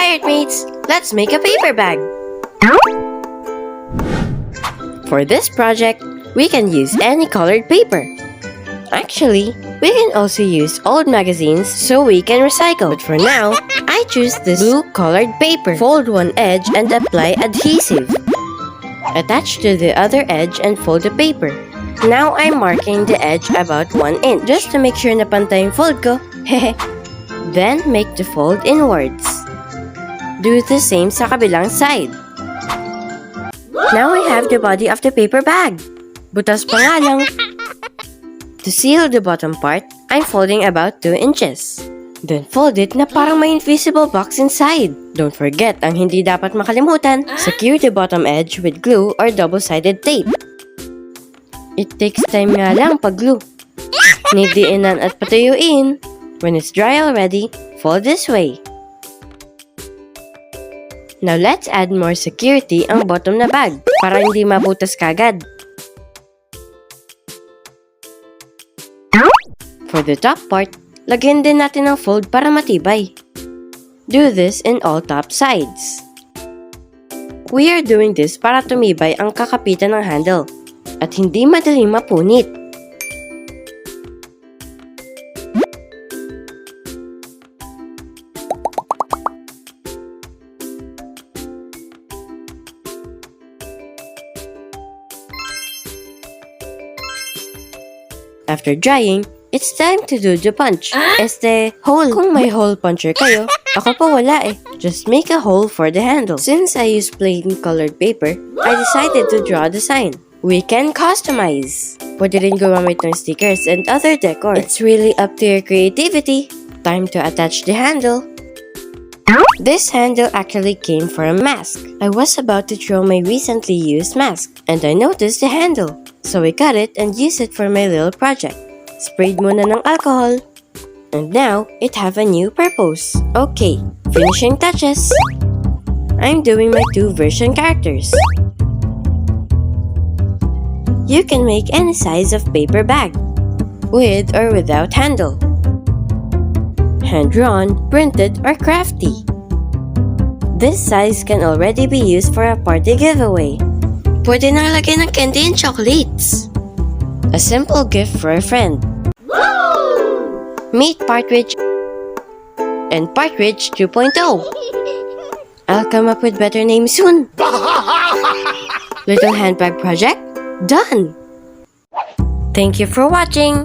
Alright mates, let's make a paper bag. For this project, we can use any colored paper. Actually, we can also use old magazines so we can recycle. But for now, I choose this blue colored paper. Fold one edge and apply adhesive. Attach to the other edge and fold the paper. Now I'm marking the edge about 1 inch just to make sure na pantay yung fold ko. Then make the fold inwards. Do the same sa kabilang side. Now I have the body of the paper bag. Butas pa nga lang. To seal the bottom part, I'm folding about 2 inches. Then fold it na parang may invisible box inside. Don't forget ang hindi dapat makalimutan. Secure the bottom edge with glue or double-sided tape. It takes time nga lang pag glue. Need diinan at patuyuin. When it's dry already, fold this way. Now let's add more security ang bottom na bag para hindi mabutas kagad. For the top part, lagyan din natin ng fold para matibay. Do this in all top sides. We are doing this para tumibay ang kakapitan ng handle at hindi madaling mapunit. After drying, it's time to do the punch. Hole. Kung may hole puncher kayo, ako pa wala eh. Just make a hole for the handle. Since I use plain colored paper, I decided to draw the sign. We can customize. Pwede rin gumamit ng stickers and other decor. It's really up to your creativity. Time to attach the handle. This handle actually came from a mask. I was about to throw my recently used mask, and I noticed the handle. So I cut it and used it for my little project. Sprayed muna ng alcohol. And now, it have a new purpose. Okay, finishing touches. I'm doing my 2 version characters. You can make any size of paper bag, with or without handle. Hand-drawn, printed, or crafty. This size can already be used for a party giveaway. Pwede nang lagyan ng candy and chocolates. A simple gift for a friend. Meet Partridge and Partridge 2.0. I'll come up with better names soon. Little handbag project done. Thank you for watching.